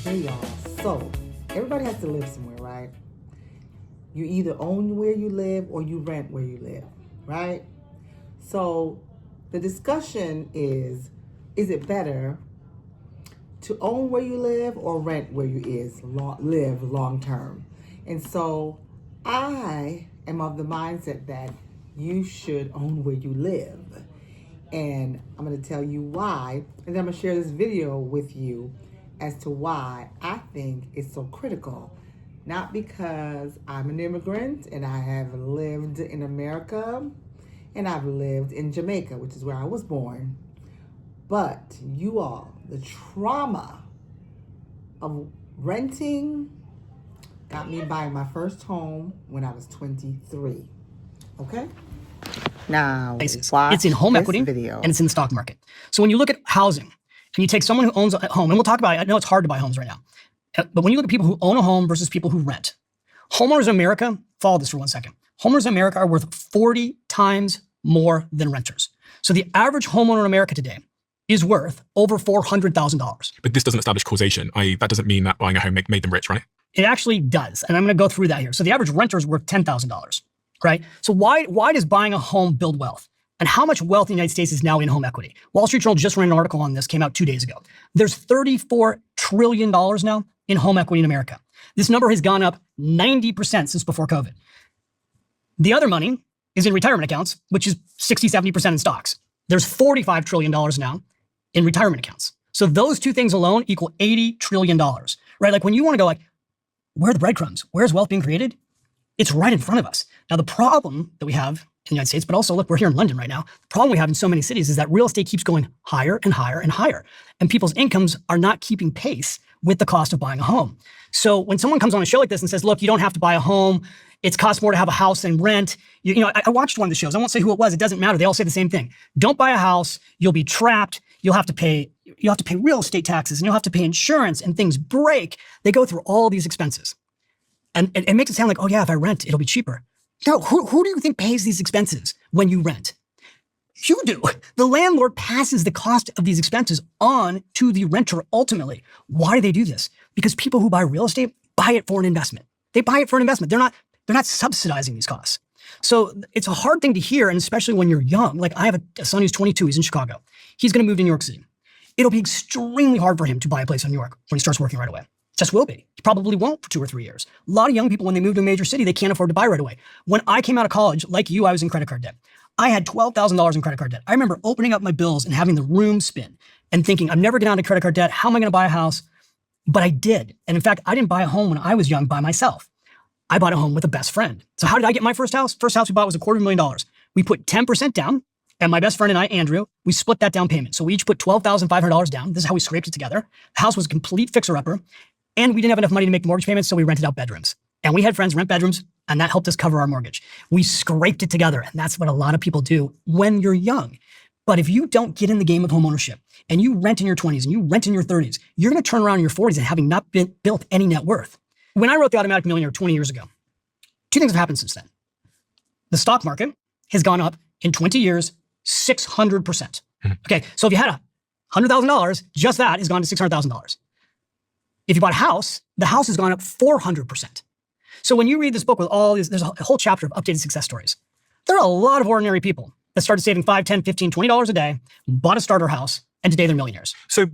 Hey y'all, so everybody has to live somewhere, right? You either own where you live or you rent where you live, right? So the discussion is it better to own where you live or rent where you live long term? And so I am of the mindset that you should own where you live. And I'm going to tell you why, and then I'm going to share this video with you as to why I think it's so critical. Not because I'm an immigrant and I have lived in America and I've lived in Jamaica, which is where I was born, but you all, the trauma of renting got me buying my first home when I was 23. Okay? Now, it's in home equity and it's in the stock market. So when you look at housing and you take someone who owns a home, and we'll talk about it, I know it's hard to buy homes right now, but when you look at people who own a home versus people who rent, homeowners in America, follow this for 1 second. Homeowners in America are worth 40 times more than renters. So the average homeowner in America today is worth over $400,000. But this doesn't establish causation. That doesn't mean that buying a home made them rich, right? It actually does. And I'm going to go through that here. So the average renter is worth $10,000, right? So why does buying a home build wealth? And how much wealth in the United States is now in home equity? Wall Street Journal just ran an article on this, came out 2 days ago. There's $34 trillion now in home equity in America. This number has gone up 90% since before COVID. The other money is in retirement accounts, which is 60, 70% in stocks. There's $45 trillion now in retirement accounts. So those two things alone equal $80 trillion, right? Like when you want to go like, where are the breadcrumbs? Where's wealth being created? It's right in front of us. Now, the problem that we have in the United States, but also look, we're here in London right now. The problem we have in so many cities is that real estate keeps going higher and higher and higher. And people's incomes are not keeping pace with the cost of buying a home. So when someone comes on a show like this and says, look, you don't have to buy a home. It costs more to have a house than rent. I watched one of the shows. I won't say who it was. It doesn't matter. They all say the same thing. Don't buy a house. You'll be trapped. You'll have to pay real estate taxes and you'll have to pay insurance and things break. They go through all these expenses. And it makes it sound like, oh yeah, if I rent, it'll be cheaper. No, who do you think pays these expenses when you rent? You do. The landlord passes the cost of these expenses on to the renter ultimately. Why do they do this? Because people who buy real estate buy it for an investment. They buy it for an investment. They're not subsidizing these costs. So it's a hard thing to hear, and especially when you're young. Like I have a son who's 22, he's in Chicago. He's gonna move to New York City. It'll be extremely hard for him to buy a place in New York when he starts working right away. Just will be. He probably won't for 2 or 3 years. A lot of young people, when they move to a major city, they can't afford to buy right away. When I came out of college, like you, I was in credit card debt. I had $12,000 in credit card debt. I remember opening up my bills and having the room spin and thinking, I'm never getting out of credit card debt. How am I going to buy a house? But I did. And in fact, I didn't buy a home when I was young by myself. I bought a home with a best friend. So how did I get my first house? First house we bought was $250,000. We put 10% down, and my best friend and I, Andrew, we split that down payment. So we each put $12,500 down. This is how we scraped it together. The house was a complete fixer-upper. And we didn't have enough money to make the mortgage payments, so we rented out bedrooms. And we had friends rent bedrooms, and that helped us cover our mortgage. We scraped it together, and that's what a lot of people do when you're young. But if you don't get in the game of homeownership, and you rent in your 20s, and you rent in your 30s, you're going to turn around in your 40s and having not built any net worth. When I wrote The Automatic Millionaire 20 years ago, 2 things have happened since then. The stock market has gone up in 20 years, 600%. Okay, so if you had $100,000, just that has gone to $600,000. If you bought a house, the house has gone up 400%. So when you read this book with all these, there's a whole chapter of updated success stories. There are a lot of ordinary people that started saving $5, $10, $15, $20 a day, bought a starter house, and today they're millionaires. So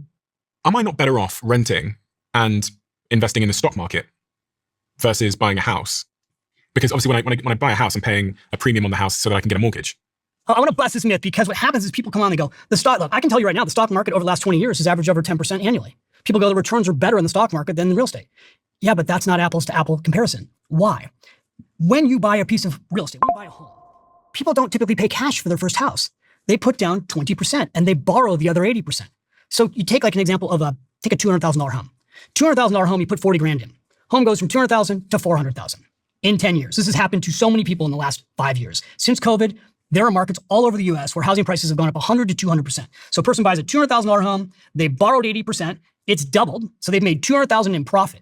am I not better off renting and investing in the stock market versus buying a house? Because obviously when I buy a house, I'm paying a premium on the house so that I can get a mortgage. I want to bust this myth because what happens is people come on and they go, look, I can tell you right now, the stock market over the last 20 years has averaged over 10% annually. People go, the returns are better in the stock market than in real estate. Yeah, but that's not apples to apple comparison. Why? When you buy a piece of real estate, when you buy a home, people don't typically pay cash for their first house. They put down 20% and they borrow the other 80%. So you take like an example of take a $200,000 home. $200,000 home, you put 40 grand in. Home goes from 200,000 to 400,000 in 10 years. This has happened to so many people in the last 5 years. Since COVID, there are markets all over the US where housing prices have gone up 100 to 200%. So a person buys a $200,000 home, they borrowed 80%, it's doubled. So they've made 200,000 in profit.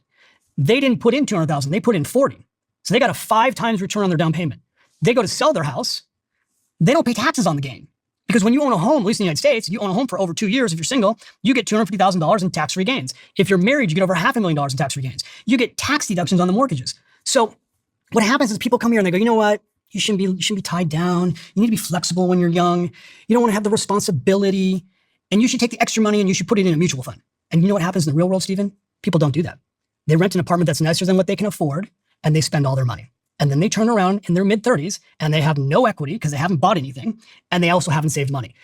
They didn't put in 200,000, they put in 40. So they got a 5 times return on their down payment. They go to sell their house, they don't pay taxes on the gain Because when you own a home, at least in the United States, you own a home for over 2 years. If you're single, you get $250,000 in tax-free gains. If you're married, you get over $500,000 in tax-free gains. You get tax deductions on the mortgages. So what happens is people come here and they go, you know what? You shouldn't be tied down. You need to be flexible when you're young. You don't want to have the responsibility. And you should take the extra money and you should put it in a mutual fund. And you know what happens in the real world, Stephen? People don't do that. They rent an apartment that's nicer than what they can afford, and they spend all their money. And then they turn around in their mid-30s and they have no equity because they haven't bought anything, and they also haven't saved money.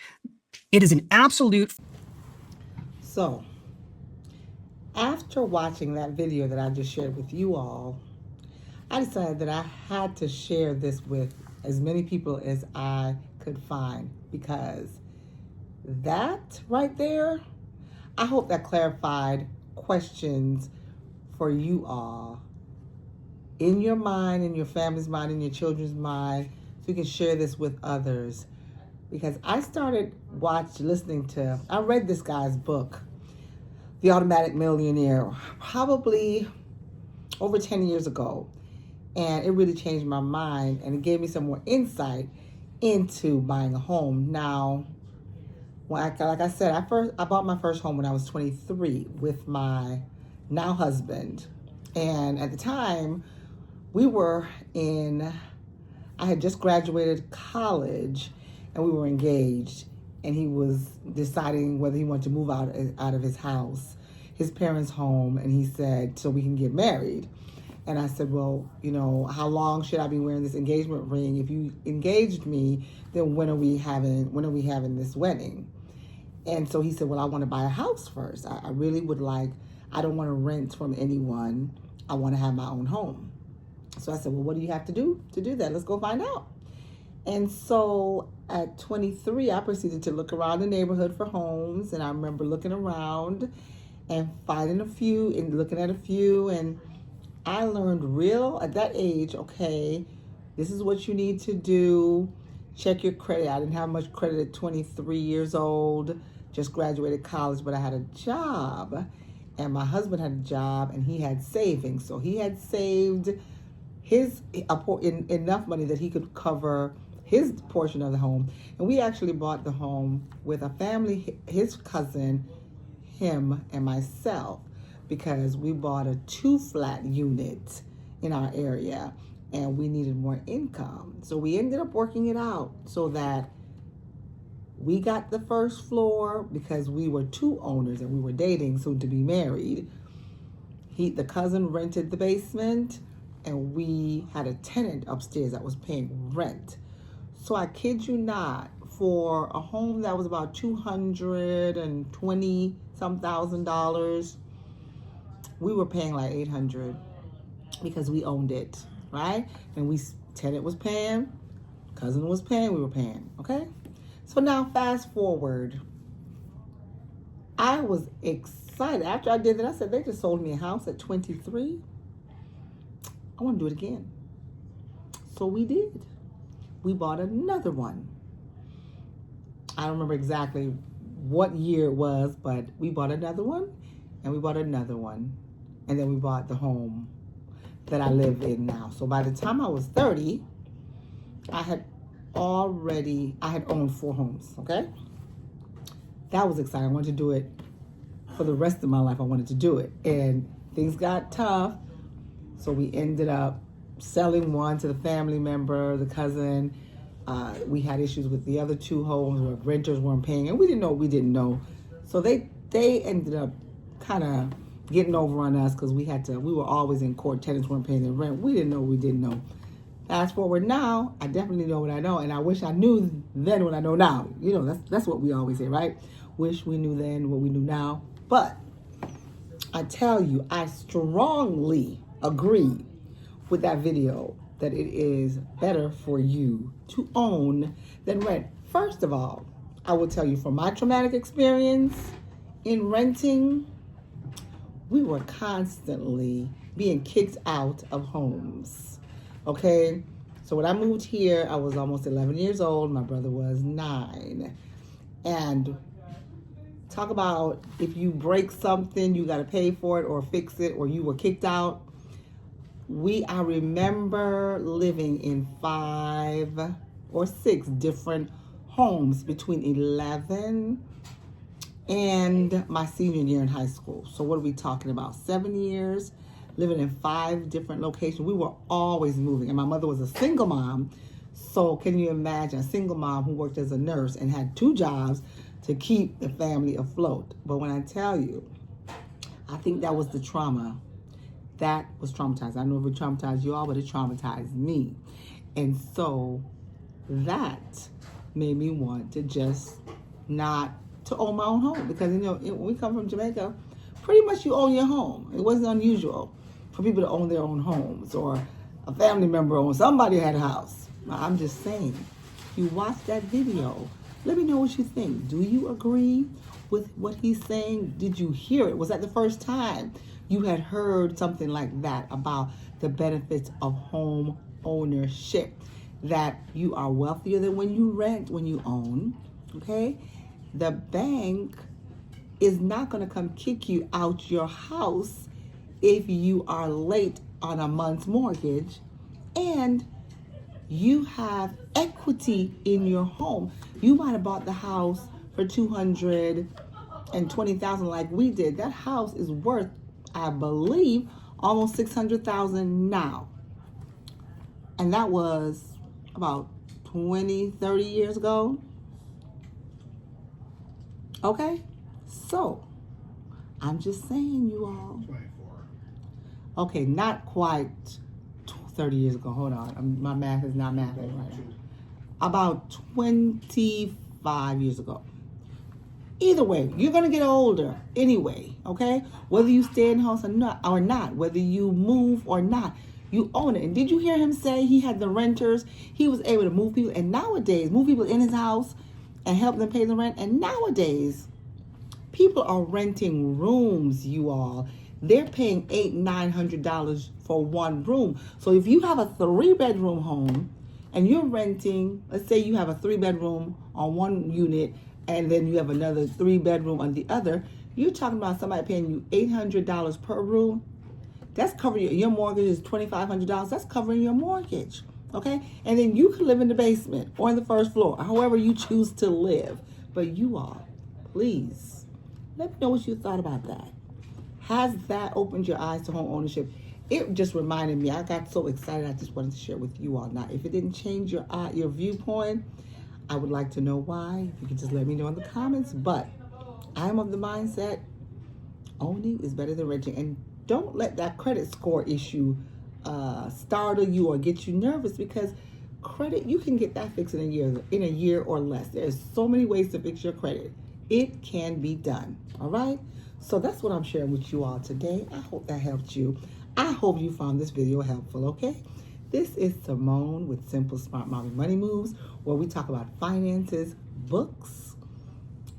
It is an absolute... So, after watching that video that I just shared with you all, I decided that I had to share this with as many people as I could find, because that right there, I hope that clarified questions for you all in your mind, in your family's mind, in your children's mind, so you can share this with others. Because I started I read this guy's book, The Automatic Millionaire, probably over 10 years ago. And it really changed my mind, and it gave me some more insight into buying a home. Now, like I said, I bought my first home when I was 23 with my now husband. And at the time, I had just graduated college, and we were engaged, and he was deciding whether he wanted to move out of his house, his parents' home, and he said, so we can get married. And I said, well, how long should I be wearing this engagement ring? If you engaged me, then when are we having this wedding? And so he said, well, I want to buy a house first. I really would I don't want to rent from anyone. I want to have my own home. So I said, well, what do you have to do that? Let's go find out. And so at 23, I proceeded to look around the neighborhood for homes. And I remember looking around and finding a few and looking at a few, and I learned at that age, okay, this is what you need to do. Check your credit. I didn't have much credit at 23 years old, just graduated college, but I had a job, and my husband had a job, and he had savings. So he had saved enough money that he could cover his portion of the home. And we actually bought the home with a family, his cousin, him, and myself, because we bought a 2-flat unit in our area and we needed more income. So we ended up working it out so that we got the first floor because we were 2 owners and we were dating, soon to be married. The cousin rented the basement, and we had a tenant upstairs that was paying rent. So I kid you not, for a home that was about $220,000, we were paying like $800 because we owned it, right? And tenant was paying, cousin was paying, we were paying, okay? So now fast forward, I was excited. After I did that, I said, they just sold me a house at 23. I want to do it again. So we did. We bought another one. I don't remember exactly what year it was, but we bought another one, and we bought another one. And then we bought the home that I live in now. So by the time I was 30, I had owned 4 homes, okay? That was exciting. I wanted to do it for the rest of my life. I wanted to do it. And things got tough. So we ended up selling one to the family member, the cousin. We had issues with the other 2 homes where renters weren't paying, and we didn't know what we didn't know. So they ended up kind of getting over on us because we were always in court. Tenants weren't paying their rent. We didn't know what we didn't know. Fast forward now, I definitely know what I know, and I wish I knew then what I know now. That's what we always say, right? Wish we knew then what we knew now. But I tell you, I strongly agree with that video that it is better for you to own than rent. First of all, I will tell you from my traumatic experience in renting, we were constantly being kicked out of homes, okay? So when I moved here, I was almost 11 years old. My brother was 9. And talk about if you break something, you got to pay for it or fix it, or you were kicked out. I remember living in 5 or 6 different homes between 11 and my senior year in high school. So what are we talking about? 7 years, living in 5 different locations. We were always moving, and my mother was a single mom. So can you imagine a single mom who worked as a nurse and had 2 jobs to keep the family afloat? But when I tell you, I think that was the trauma. That was traumatized. I don't know if it traumatized you all, but it traumatized me. And so that made me want to just not to own my own home, because when we come from Jamaica, pretty much you own your home. It wasn't unusual for people to own their own homes, or a family member owned, somebody had a house. I'm just saying, you watch that video, let me know what you think. Do you agree with what he's saying? Did you hear it? Was that the first time you had heard something like that about the benefits of home ownership? That you are wealthier than when you rent, when you own, okay? The bank is not gonna come kick you out your house if you are late on a month's mortgage, and you have equity in your home. You might have bought the house for $220,000 like we did. That house is worth, I believe, almost $600,000 now. And that was about 20, 30 years ago. Okay? So, I'm just saying, you all. 24. Okay, not quite 30 years ago. Hold on. My math is not mathing right now. About 25 years ago. Either way, you're going to get older anyway, okay? Whether you stay in the house or not, whether you move or not, you own it. And did you hear him say he had the renters? He was able to move people. And nowadays, move people in his house and help them pay the rent. And nowadays, people are renting rooms, you all. They're paying $800-900 for one room. So if you have a 3-bedroom home and you're renting, let's say you have a 3-bedroom on one unit and then you have another 3-bedroom on the other, you're talking about somebody paying you $800 per room. That's covering your mortgage is $2,500. That's covering your mortgage, okay? And then you can live in the basement or in the first floor, however you choose to live. But you all, please, let me know what you thought about that. Has that opened your eyes to home ownership? It just reminded me. I got so excited. I just wanted to share with you all. Now, if it didn't change your viewpoint, I would like to know why. If you could just let me know in the comments. But I'm of the mindset owning is better than renting. And don't let that credit score issue startle you or get you nervous, because credit, you can get that fixed in a year or less. There's so many ways to fix your credit. It can be done. All right. So that's what I'm sharing with you all today. I hope that helped you. I hope you found this video helpful. Okay. This is Simone with Simple Smart Mommy Money Moves, where we talk about finances, books,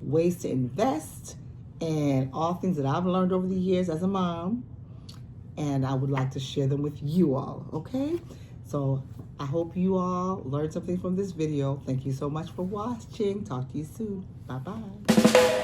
ways to invest, and all things that I've learned over the years as a mom. And I would like to share them with you all, okay? So I hope you all learned something from this video. Thank you so much for watching. Talk to you soon. Bye-bye.